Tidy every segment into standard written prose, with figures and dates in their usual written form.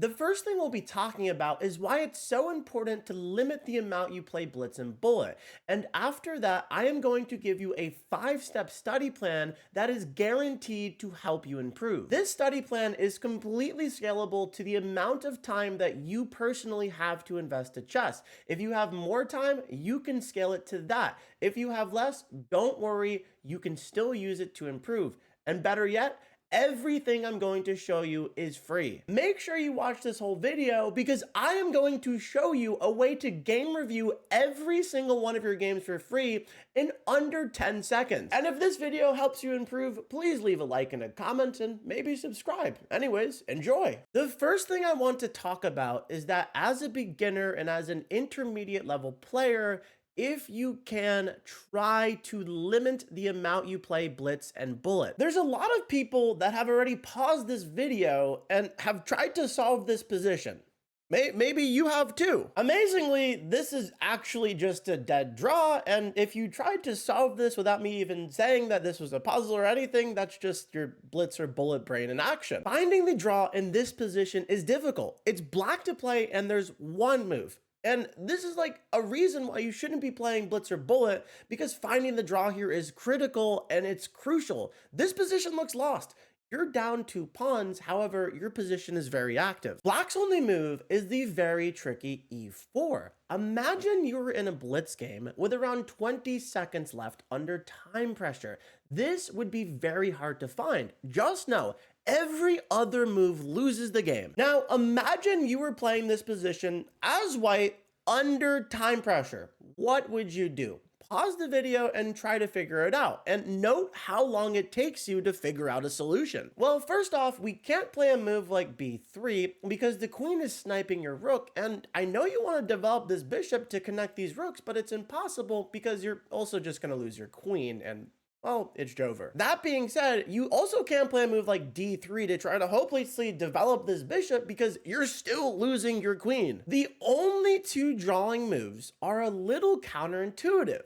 The first thing we'll be talking about is why it's so important to limit the amount you play Blitz and Bullet. And after that, I am going to give you a 5-step study plan that is guaranteed to help you improve. This study plan is completely scalable to the amount of time that you personally have to invest to chess. If you have more time, you can scale it to that. If you have less, don't worry, you can still use it to improve. And better yet, everything I'm going to show you is free. Make sure you watch this whole video because I am going to show you a way to game review every single one of your games for free in under 10 seconds. And if this video helps you improve, please leave a like and a comment and maybe subscribe. Anyways, enjoy. The first thing I want to talk about is that as a beginner and as an intermediate level player, if you can, try to limit the amount you play Blitz and Bullet. There's a lot of people that have already paused this video and have tried to solve this position. Maybe you have too. Amazingly, this is actually just a dead draw, and if you tried to solve this without me even saying that this was a puzzle or anything, that's just your Blitz or Bullet brain in action. Finding the draw in this position is difficult. It's black to play, and there's one move. And this is like a reason why you shouldn't be playing Blitz or Bullet, because finding the draw here is critical and it's crucial. This position looks lost. You're down 2 pawns, however, your position is very active. Black's only move is the very tricky e4. Imagine you were in a Blitz game with around 20 seconds left under time pressure. This would be very hard to find. Just know, every other move loses the game. Now, imagine you were playing this position as white under time pressure. What would you do? Pause the video and try to figure it out. And note how long it takes you to figure out a solution. Well, first off, we can't play a move like b3 because the queen is sniping your rook. And I know you want to develop this bishop to connect these rooks, but it's impossible because you're also just going to lose your queen and well, it's over. That being said, you also can't play a move like d3 to try to hopelessly develop this bishop because you're still losing your queen. The only 2 drawing moves are a little counterintuitive.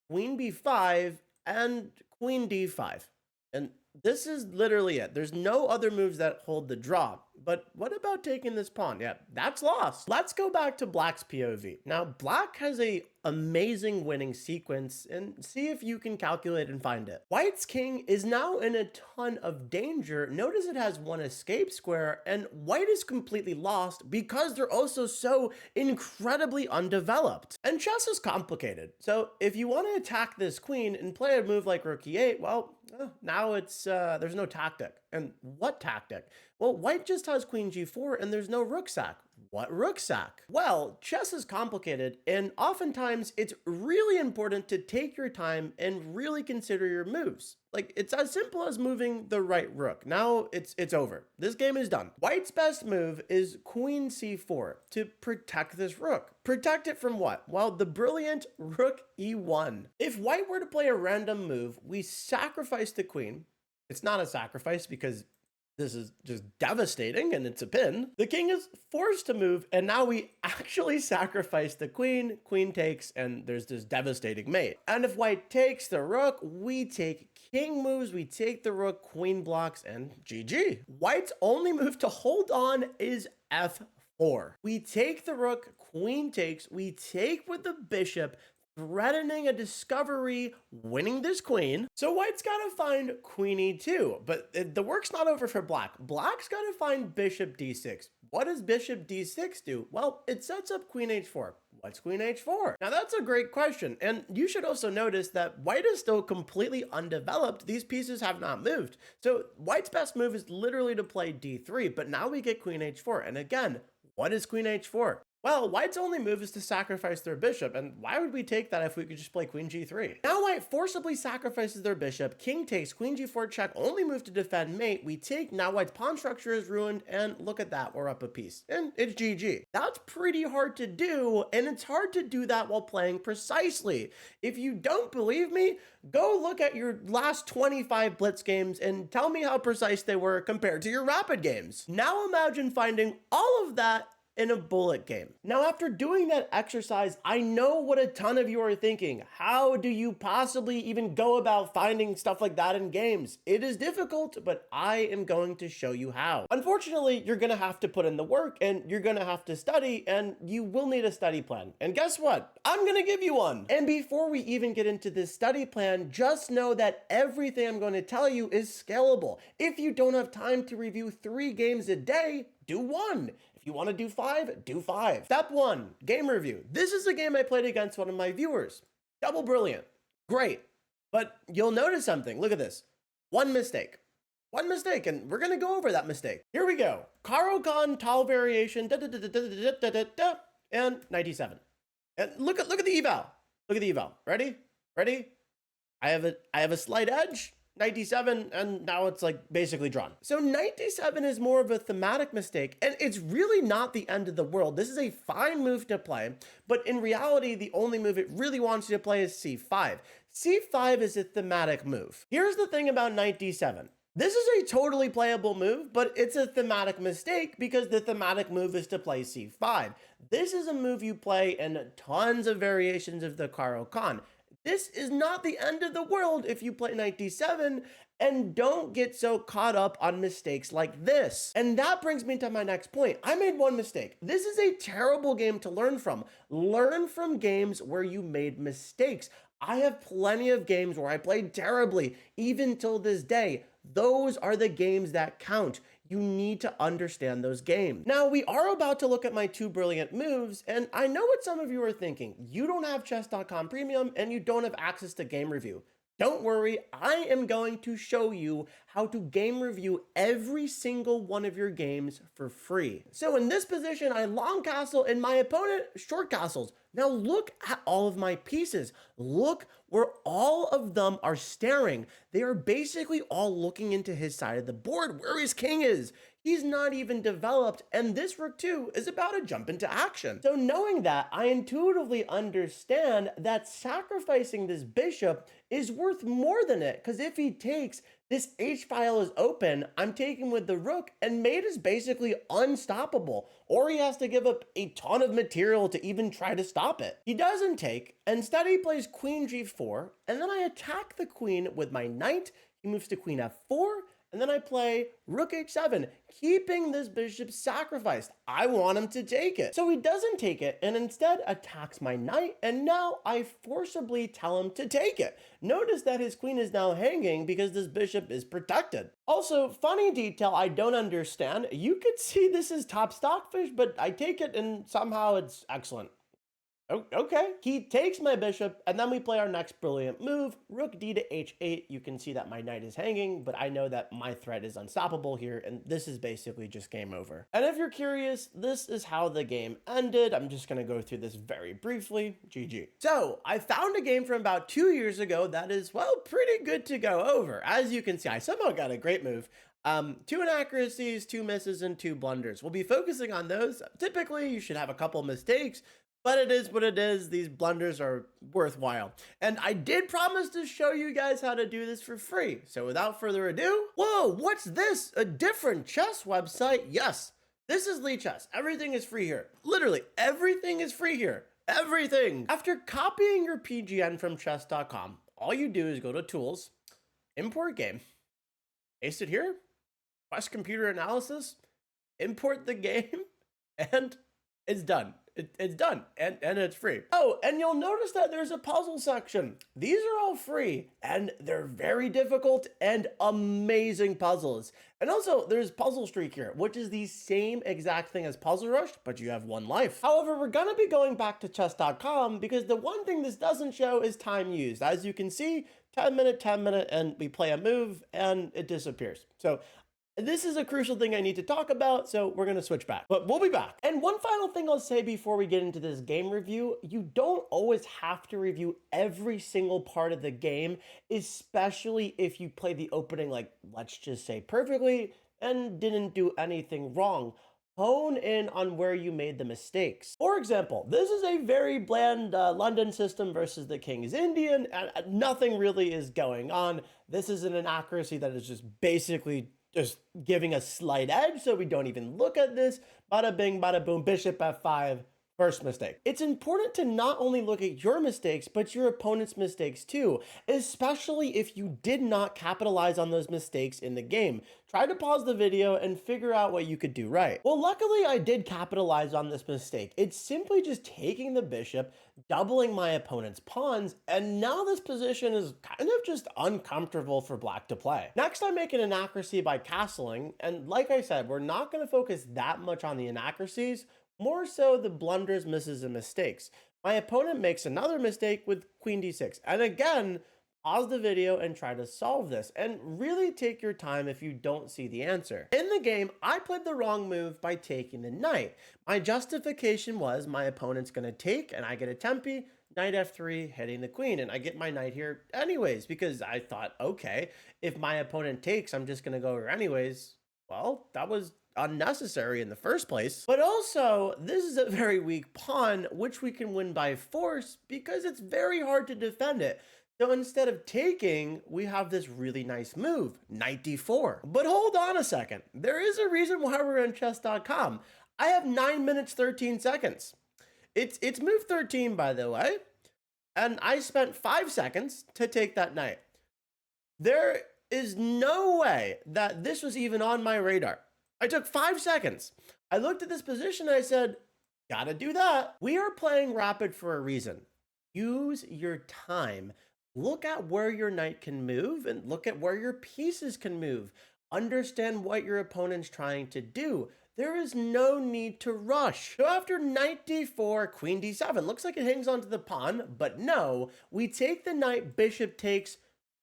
Queen b5 and queen d5. And this is literally it. There's no other moves that hold the draw. But what about taking this pawn? Yeah, that's lost. Let's go back to Black's POV. Now, Black has a amazing winning sequence, and see if you can calculate and find it. White's king is now in a ton of danger. Notice it has 1 escape square, and White is completely lost because they're also so incredibly undeveloped. And chess is complicated. So if you want to attack this queen and play a move like rook e8, well, now it's there's no tactic. And what tactic? Well, White just has queen g4 and there's no rook sack. What rook sack? Well, chess is complicated, and oftentimes it's really important to take your time and really consider your moves. Like, it's as simple as moving the right rook. Now it's over. This game is done. White's best move is queen c4 to protect this rook. Protect it from what? Well, the brilliant rook e1. If White were to play a random move, we sacrifice the queen. It's not a sacrifice because this is just devastating and it's a pin. The king is forced to move, and now we actually sacrifice the queen. Queen takes, and there's this devastating mate. And if White takes the rook, we take king moves, we take the rook, queen blocks, and GG. White's only move to hold on is f4. We take the rook, queen takes, we take with the bishop, threatening a discovery, winning this queen. So White's got to find queen e2, but the work's not over for Black. Black's got to find bishop d6. What does bishop d6 do? Well, it sets up queen h4. What's queen h4? Now that's a great question, and you should also notice that White is still completely undeveloped. These pieces have not moved. So White's best move is literally to play d3, but now we get queen h4. And again, what is queen h4? Well, White's only move is to sacrifice their bishop, and why would we take that if we could just play queen g3? Now White forcibly sacrifices their bishop, king takes, queen g4 check, only move to defend mate, we take, now White's pawn structure is ruined, and look at that, we're up a piece, and it's GG. That's pretty hard to do, and it's hard to do that while playing precisely. If you don't believe me, go look at your last 25 Blitz games and tell me how precise they were compared to your Rapid games. Now imagine finding all of that in a bullet game. Now, after doing that exercise, I know what a ton of you are thinking. How do you possibly even go about finding stuff like that in games? It is difficult, but I am going to show you how. Unfortunately, you're gonna have to put in the work and you're gonna have to study, and you will need a study plan. And guess what? I'm gonna give you one. And before we even get into this study plan, just know that everything I'm going to tell you is scalable. If you don't have time to review 3 games a day, do 1. If you want to do 5, do 5. Step 1, game review. This is a game I played against one of my viewers. Double brilliant. Great. But you'll notice something. Look at this. One mistake, and we're going to go over that mistake. Here we go. Karo-kan, tall variation, and 97. And look at the eval. Look at the eval. Ready? I have a slight edge. 97, and now it's like basically drawn. So 97 is more of a thematic mistake, and it's really not the end of the world. This is a fine move to play, but in reality, the only move it really wants you to play is c5. c5 is a thematic move. Here's the thing about 97. This is a totally playable move, but it's a thematic mistake because the thematic move is to play c5. This is a move you play in tons of variations of the Karo-kan. This is not the end of the world if you play 97, and don't get so caught up on mistakes like this. And that brings me to my next point. I made one mistake. This is a terrible game to learn from. Learn from games where you made mistakes. I have plenty of games where I played terribly, even till this day. Those are the games that count. You need to understand those games. Now, we are about to look at my 2 brilliant moves, and I know what some of you are thinking. You don't have chess.com Premium, and you don't have access to game review. Don't worry, I am going to show you how to game review every single one of your games for free. So in this position, I long castle and my opponent short castles. Now look at all of my pieces. Look where all of them are staring. They are basically all looking into his side of the board where his king is. He's not even developed, and this rook 2 is about to jump into action. So knowing that, I intuitively understand that sacrificing this bishop is worth more than it, because if he takes, this H file is open, I'm taking with the rook, and mate is basically unstoppable, or he has to give up a ton of material to even try to stop it. He doesn't take, instead he plays queen g4, and then I attack the queen with my knight. He moves to queen f4, and then I play rook h7, keeping this bishop sacrificed. I want him to take it. So he doesn't take it and instead attacks my knight, and now I forcibly tell him to take it. Notice that his queen is now hanging because this bishop is protected. Also, funny detail I don't understand. You could see this is top stockfish, but I take it and somehow it's excellent. Okay. He takes my bishop, and then we play our next brilliant move, rook d to h8. You can see that my knight is hanging, but I know that my threat is unstoppable here, and this is basically just game over. And if you're curious, this is how the game ended. I'm just going to go through this very briefly. GG. So I found a game from about 2 years ago that is, well, pretty good to go over. As you can see, I somehow got a great move. 2 inaccuracies, 2 misses, and 2 blunders. We'll be focusing on those. Typically, you should have a couple mistakes, but it is what it is. These blunders are worthwhile. And I did promise to show you guys how to do this for free. So without further ado, whoa, what's this? A different chess website? Yes, this is Lee Chess. Everything is free here. Literally, everything is free here. Everything. After copying your PGN from chess.com, all you do is go to Tools, Import Game, paste it here, press Computer Analysis, import the game, and it's done. It's done, and it's free. Oh, and you'll notice that there's a puzzle section. These are all free, and they're very difficult and amazing puzzles. And also, there's Puzzle Streak here, which is the same exact thing as Puzzle Rush, but you have 1 life. However, we're gonna be going back to chess.com because the one thing this doesn't show is time used. As you can see, 10 minute, and we play a move, and it disappears. So this is a crucial thing I need to talk about, so we're going to switch back, but we'll be back. And one final thing I'll say before we get into this game review, you don't always have to review every single part of the game, especially if you play the opening, like, let's just say perfectly and didn't do anything wrong. Hone in on where you made the mistakes. For example, this is a very bland London system versus the King's Indian, and nothing really is going on. This is an inaccuracy that is just basically just giving a slight edge so we don't even look at this. Bada bing, bada boom, bishop f5, first mistake. It's important to not only look at your mistakes, but your opponent's mistakes too, especially if you did not capitalize on those mistakes in the game. Try to pause the video and figure out what you could do right. Well, luckily I did capitalize on this mistake. It's simply just taking the bishop, doubling my opponent's pawns, and now this position is kind of just uncomfortable for black to play. Next, I'm making an inaccuracy by castling, and like I said, we're not going to focus that much on the inaccuracies, more so the blunders, misses, and mistakes. My opponent makes another mistake with queen d6, and again, pause the video and try to solve this, and really take your time if you don't see the answer. In the game, I played the wrong move by taking the knight. My justification was my opponent's gonna take and I get a tempi, knight f3, hitting the queen, and I get my knight here anyways, because I thought, okay, if my opponent takes, I'm just gonna go here anyways. Well, that was unnecessary in the first place. But also, this is a very weak pawn, which we can win by force because it's very hard to defend it. So instead of taking, we have this really nice move, knight d4. But hold on a second. There is a reason why we're on chess.com. I have 9 minutes, 13 seconds. It's move 13, by the way. And I spent 5 seconds to take that knight. There is no way that this was even on my radar. I took 5 seconds. I looked at this position and I said, gotta do that. We are playing rapid for a reason. Use your time. Look at where your knight can move and look at where your pieces can move. Understand what your opponent's trying to do. There is no need to rush. So after knight d4, queen d7, looks like it hangs onto the pawn, but no, we take the knight, bishop takes,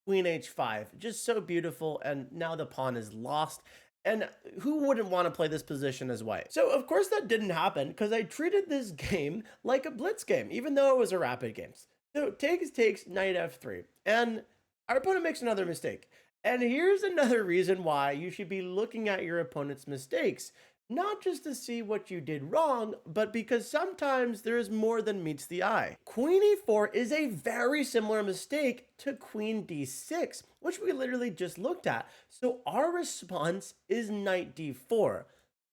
queen h5. Just so beautiful, and now the pawn is lost. And who wouldn't want to play this position as white? So of course that didn't happen because I treated this game like a blitz game, even though it was a rapid game. So takes, knight f3, and our opponent makes another mistake. And here's another reason why you should be looking at your opponent's mistakes, not just to see what you did wrong, but because sometimes there is more than meets the eye. Queen e4 is a very similar mistake to queen d6, which we literally just looked at. So our response is knight d4.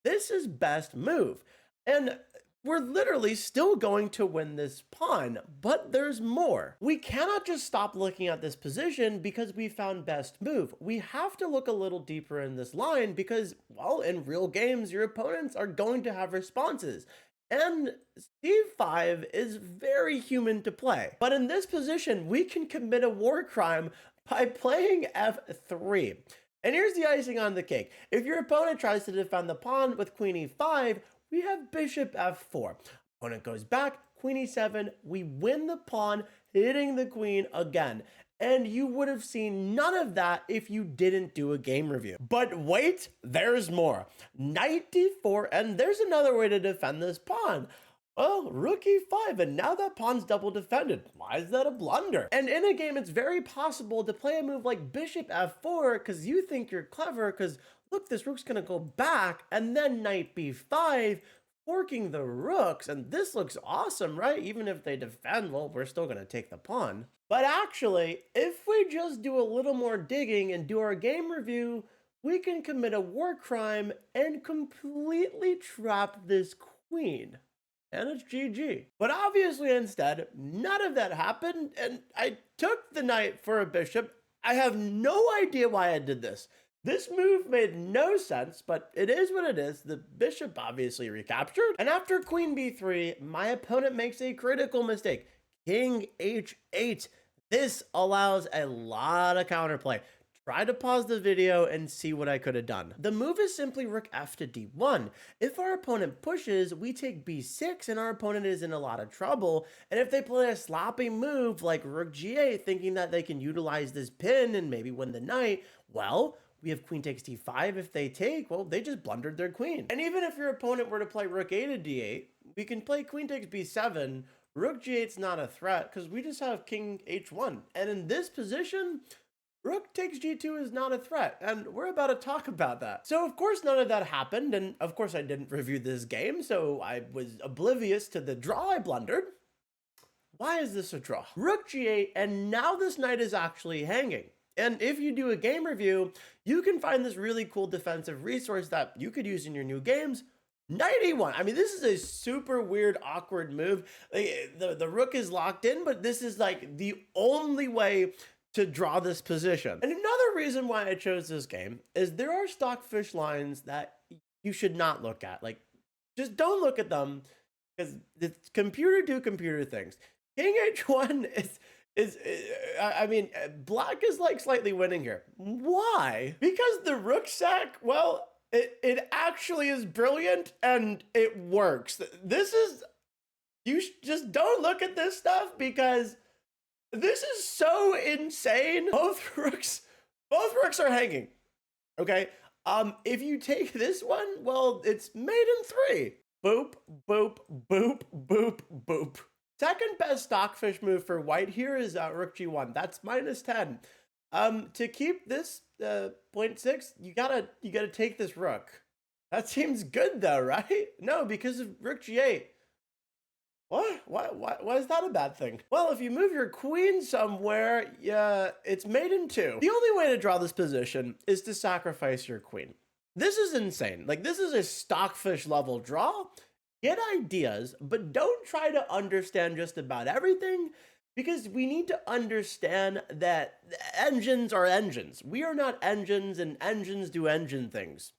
This is best move. And we're literally still going to win this pawn, but there's more. We cannot just stop looking at this position because we found best move. We have to look a little deeper in this line because, well, in real games, your opponents are going to have responses. And c5 is very human to play. But in this position, we can commit a war crime by playing f3. And here's the icing on the cake. If your opponent tries to defend the pawn with queen e5, we have bishop f4. Opponent goes back, queen e7. We win the pawn, hitting the queen again. And you would have seen none of that if you didn't do a game review. But wait, there's more. Knight d4, and there's another way to defend this pawn. Well, rook e5, and now that pawn's double defended. Why is that a blunder? And in a game, it's very possible to play a move like bishop f4 because you think you're clever because look, this rook's gonna go back, and then knight b5, forking the rooks, and this looks awesome, right? Even if they defend, well, we're still gonna take the pawn. But actually, if we just do a little more digging and do our game review, we can commit a war crime and completely trap this queen. And it's GG. But obviously instead, none of that happened, and I took the knight for a bishop. I have no idea why I did this. This move made no sense, but it is what it is. The bishop obviously recaptured. And after queen b3, my opponent makes a critical mistake. King h8. This allows a lot of counterplay. Try to pause the video and see what I could have done. The move is simply rook f to d1. If our opponent pushes, we take b6 and our opponent is in a lot of trouble. And if they play a sloppy move like rook g8, thinking that they can utilize this pin and maybe win the knight, well, we have queen takes d5. If they take, well, they just blundered their queen. And even if your opponent were to play rook a to d8, we can play queen takes b7. Rook g8's not a threat because we just have king h1. And in this position, rook takes g2 is not a threat, and we're about to talk about that. So of course none of that happened, and of course I didn't review this game, so I was oblivious to the draw I blundered. Why is this a draw? Rook g8, and now this knight is actually hanging. And if you do a game review, you can find this really cool defensive resource that you could use in your new games. 91. I mean, this is a super weird, awkward move. Like, the rook is locked in, but this is like the only way to draw this position. And another reason why I chose this game is there are stockfish lines that you should not look at. Like, just don't look at them because the computer do computer things. King H1 I mean, black is like slightly winning here. Why? Because the rook sack, well, it actually is brilliant and it works. This is, just don't look at this stuff because this is so insane. Both rooks are hanging. Okay. If you take this one, well, it's mate in 3. Boop, boop, boop, boop, boop. Second best stockfish move for white here is rook g1. That's -10. To keep this 0.6, you gotta take this rook. That seems good though, right? No, because of rook g8. What? Why is that a bad thing? Well, if you move your queen somewhere, yeah, it's mate in 2. The only way to draw this position is to sacrifice your queen. This is insane. Like, this is a stockfish level draw. Get ideas, but don't try to understand just about everything, because we need to understand that engines are engines. We are not engines, and engines do engine things.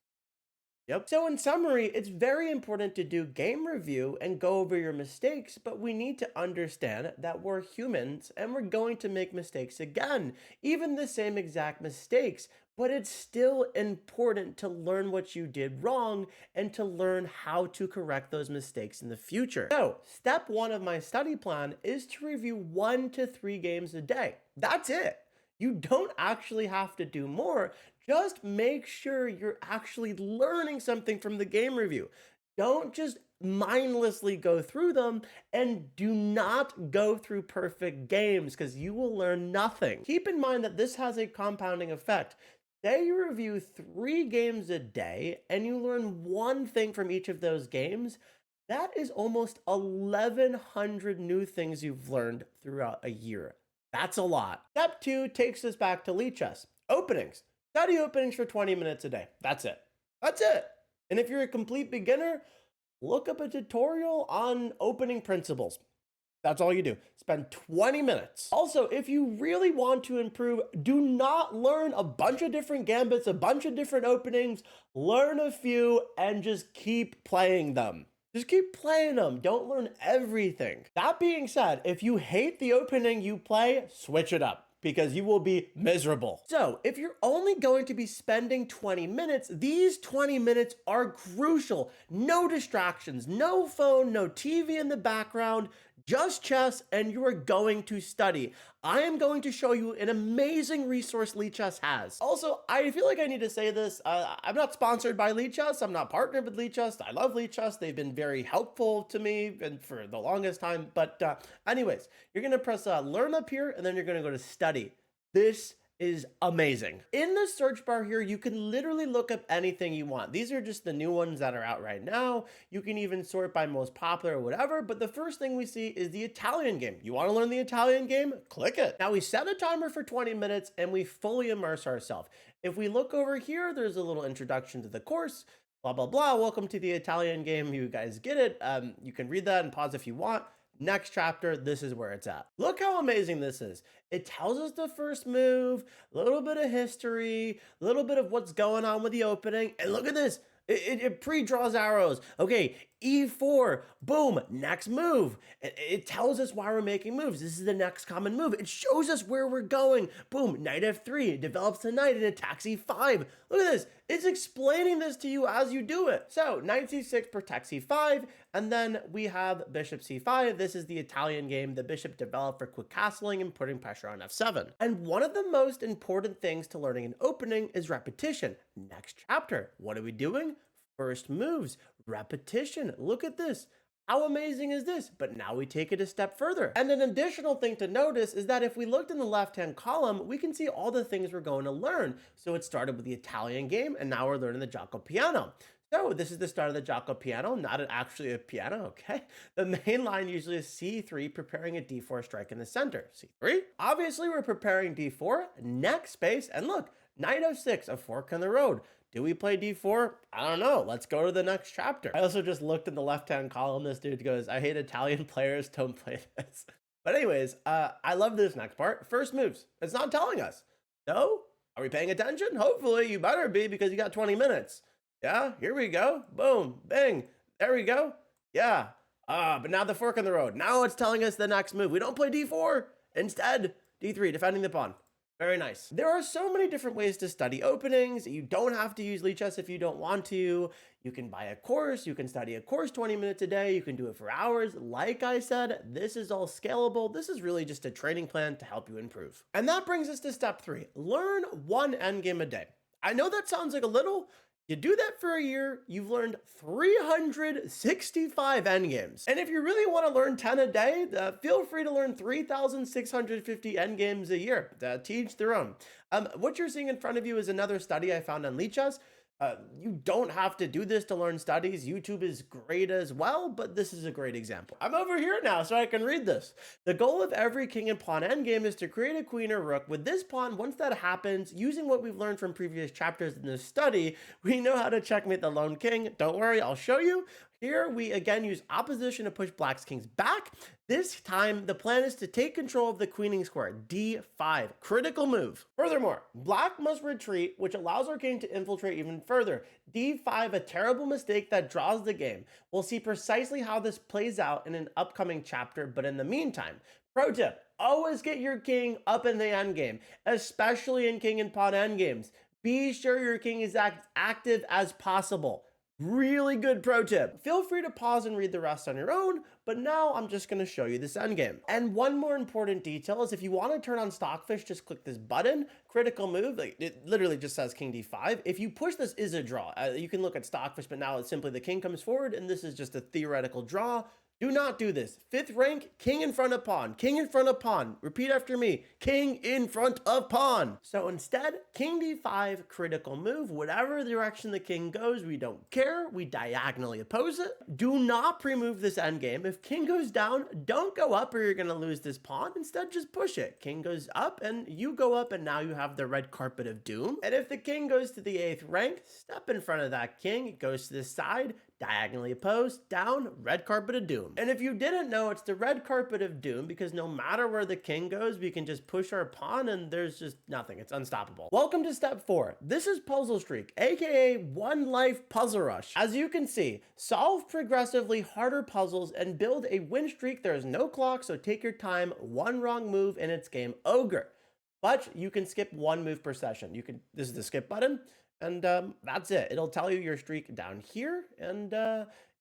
Yep. So in summary, it's very important to do game review and go over your mistakes, but we need to understand that we're humans and we're going to make mistakes again, even the same exact mistakes. But it's still important to learn what you did wrong and to learn how to correct those mistakes in the future. So, step 1 of my study plan is to review 1 to 3 games a day. That's it. You don't actually have to do more. Just make sure you're actually learning something from the game review. Don't just mindlessly go through them, and do not go through perfect games because you will learn nothing. Keep in mind that this has a compounding effect. Say you review 3 games a day and you learn one thing from each of those games. That is almost 1,100 new things you've learned throughout a year. That's a lot. Step 2 takes us back to Lichess. Openings. Study openings for 20 minutes a day. That's it. That's it. And if you're a complete beginner, look up a tutorial on opening principles. That's all you do. Spend 20 minutes. Also, if you really want to improve, do not learn a bunch of different gambits, a bunch of different openings. Learn a few and just keep playing them. Just keep playing them. Don't learn everything. That being said, if you hate the opening you play, switch it up, because you will be miserable. So if you're only going to be spending 20 minutes, these 20 minutes are crucial. No distractions, no phone, no TV in the background, just chess, and you are going to study. I am going to show you an amazing resource Lichess has. Also, I feel like I need to say this. I'm not sponsored by Lichess. I'm not partnered with Lichess. I love Lichess. They've been very helpful to me and for the longest time. But anyways, you're going to press learn up here, and then you're going to go to study. This is amazing. In the search bar here, you can literally look up anything you want. These are just the new ones that are out right now. You can even sort by most popular or whatever, but the first thing we see is the Italian game. You want to learn the Italian game? Click it. Now we set a timer for 20 minutes and we fully immerse ourselves. If we look over here, there's a little introduction to the course, blah, blah, blah. Welcome to the Italian game. You guys get it. You can read that and pause if you want. Next chapter, this is where it's at. Look how amazing this is. It tells us the first move, a little bit of history, a little bit of what's going on with the opening, and look at this. It pre-draws arrows. Okay, E4, boom, next move. It tells us why we're making moves. This is the next common move. It shows us where we're going. Boom, knight F3, it develops the knight and attacks E5. Look at this. It's explaining this to you as you do it. So, knight C6 protects E5, and then we have bishop C5. This is the Italian game the bishop developed for quick castling and putting pressure on F7. And one of the most important things to learning an opening is repetition. Next chapter, what are we doing? First moves, repetition. Look at this. How amazing is this? But now we take it a step further. And an additional thing to notice is that if we looked in the left-hand column, we can see all the things we're going to learn. So it started with the Italian game, and now we're learning the Gioco Piano. So this is the start of the Jocko piano, not actually a piano, okay? The main line usually is C3, preparing a D4 strike in the center. C3. Obviously, we're preparing D4, next space, and look, knight f6, a fork in the road. Do we play D4? I don't know. Let's go to the next chapter. I also just looked in the left-hand column. This dude goes, I hate Italian players, don't play this. But anyways, I love this next part. First moves. It's not telling us. No? Are we paying attention? Hopefully, you better be because you got 20 minutes. Yeah, here we go. Boom, bang. There we go. Yeah. But now the fork in the road. Now it's telling us the next move. We don't play D4. Instead, D3, defending the pawn. Very nice. There are so many different ways to study openings. You don't have to use Lichess if you don't want to. You can buy a course. You can study a course 20 minutes a day. You can do it for hours. Like I said, this is all scalable. This is really just a training plan to help you improve. And that brings us to step 3. Learn one endgame a day. I know that sounds like a little. You do that for a year, you've learned 365 endgames. And if you really want to learn 10 a day, feel free to learn 3,650 endgames a year. To each their own. What you're seeing in front of you is another study I found on Lichess. You don't have to do this to learn studies. YouTube is great as well, but this is a great example. I'm over here now, so I can read this. The goal of every king and pawn endgame is to create a queen or rook. With this pawn, once that happens, using what we've learned from previous chapters in this study, we know how to checkmate the lone king. Don't worry, I'll show you. Here, we again use opposition to push black's kings back. This time, the plan is to take control of the queening square, d5, critical move. Furthermore, black must retreat, which allows our king to infiltrate even further. d5, a terrible mistake that draws the game. We'll see precisely how this plays out in an upcoming chapter, but in the meantime, pro tip, always get your king up in the endgame, especially in king and pawn endgames. Be sure your king is as active as possible. Really good pro tip. Feel free to pause and read the rest on your own, but now I'm just going to show you this endgame. And one more important detail is if you want to turn on Stockfish, just click this button, critical move. It literally just says king d5. If you push this is a draw. You can look at Stockfish, but now it's simply the king comes forward, and this is just a theoretical draw. Do not do this. 5th rank, king in front of pawn, king in front of pawn. Repeat after me, king in front of pawn. So instead, king d5, critical move. Whatever direction the king goes, we don't care. We diagonally oppose it. Do not pre-move this endgame. If king goes down, don't go up or you're gonna lose this pawn. Instead, just push it. King goes up and you go up and now you have the red carpet of doom. And if the king goes to the 8th rank, step in front of that king. It goes to the side, diagonally opposed, down, red carpet of doom. And if you didn't know, it's the red carpet of doom because no matter where the king goes, we can just push our pawn and there's just nothing. It's unstoppable. Welcome to step 4. This is Puzzle Streak, aka One Life Puzzle Rush. As you can see, solve progressively harder puzzles and build a win streak. There is no clock, so take your time. One wrong move and it's game over. But you can skip one move per session. This is the skip button. And that's it. It'll tell you your streak down here. And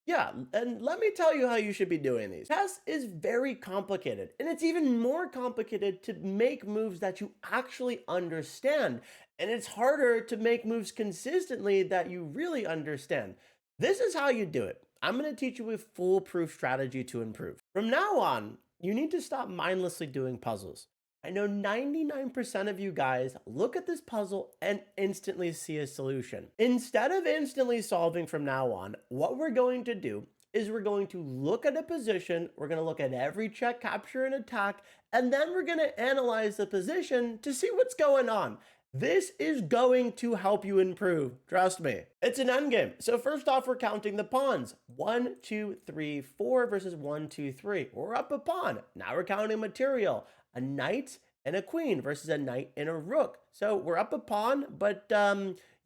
yeah, and let me tell you how you should be doing these. Chess is very complicated, and it's even more complicated to make moves that you actually understand. And it's harder to make moves consistently that you really understand. This is how you do it. I'm going to teach you a foolproof strategy to improve. From now on, you need to stop mindlessly doing puzzles. I know 99% of you guys look at this puzzle and instantly see a solution. Instead of instantly solving from now on, what we're going to do is we're going to look at a position, we're going to look at every check, capture, and attack, and then we're going to analyze the position to see what's going on. This is going to help you improve. Trust me. It's an endgame. So first off, we're counting the pawns. 1, 2, 3, 4 versus 1, 2, 3. We're up a pawn. Now we're counting material. A knight and a queen versus a knight and a rook. So we're up a pawn, but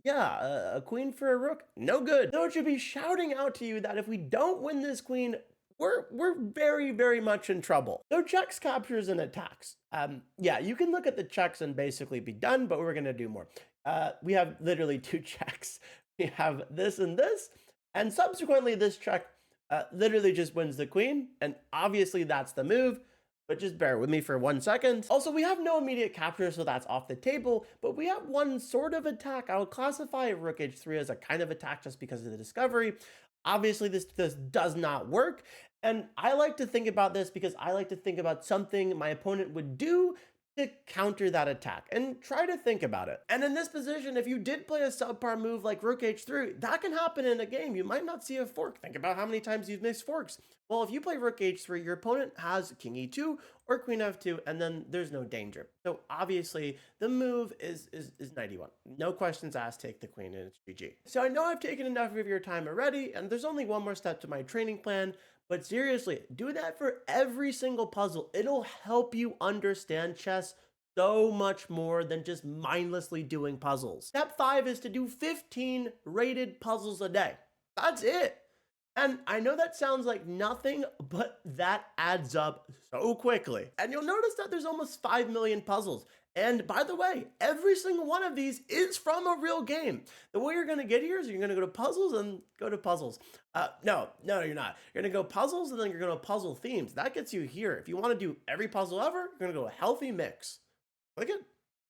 yeah, a queen for a rook, no good. So it should be shouting out to you that if we don't win this queen, we're very, very much in trouble. So checks, captures, and attacks. Yeah, you can look at the checks and basically be done, but we're gonna do more. We have literally 2 checks. We have this, and subsequently this check literally just wins the queen, and obviously that's the move. But just bear with me for 1 second. Also, we have no immediate capture, so that's off the table, but we have one sort of attack. I would classify rook h3 as a kind of attack just because of the discovery. Obviously, this does not work, and I like to think about this because I like to think about something my opponent would do to counter that attack, and try to think about it. And in this position, if you did play a subpar move like rook h3, that can happen in a game. You might not see a fork. Think about how many times you've missed forks. Well, if you play rook h3, your opponent has king e2 or queen f2, and then there's no danger. So obviously, the move is knight e1. No questions asked, take the queen, and it's GG. So I know I've taken enough of your time already, and there's only one more step to my training plan, but seriously, do that for every single puzzle. It'll help you understand chess so much more than just mindlessly doing puzzles. Step 5 is to do 15 rated puzzles a day. That's it. And I know that sounds like nothing, but that adds up so quickly. And you'll notice that there's almost 5 million puzzles. And by the way, every single one of these is from a real game. The way you're going to get here is you're going to go to puzzles and go to puzzles. No, you're not. You're going to go puzzles and then you're going to puzzle themes. That gets you here. If you want to do every puzzle ever, you're going to go a healthy mix. Click it.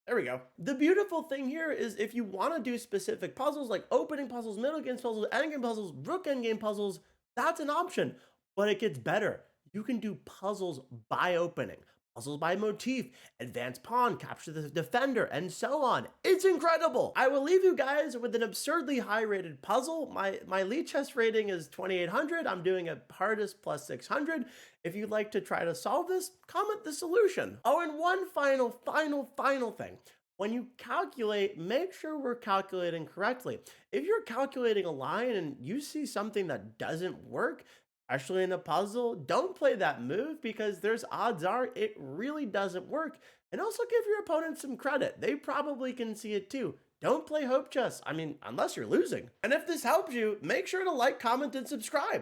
There we go. The beautiful thing here is if you want to do specific puzzles like opening puzzles, middle game puzzles, endgame puzzles, rook endgame puzzles, that's an option. But it gets better. You can do puzzles by opening, puzzles by motif, advance pawn, capture the defender, and so on. It's incredible. I will leave you guys with an absurdly high rated puzzle. My lead chess rating is 2800. I'm doing a hardest plus 600. If you'd like to try to solve this, comment the solution. Oh, and one final thing. When you calculate, make sure we're calculating correctly. If you're calculating a line and you see something that doesn't work, especially in a puzzle, don't play that move because there's odds are it really doesn't work. And also give your opponent some credit. They probably can see it too. Don't play hope chess. I mean, unless you're losing. And if this helps you, make sure to like, comment, and subscribe.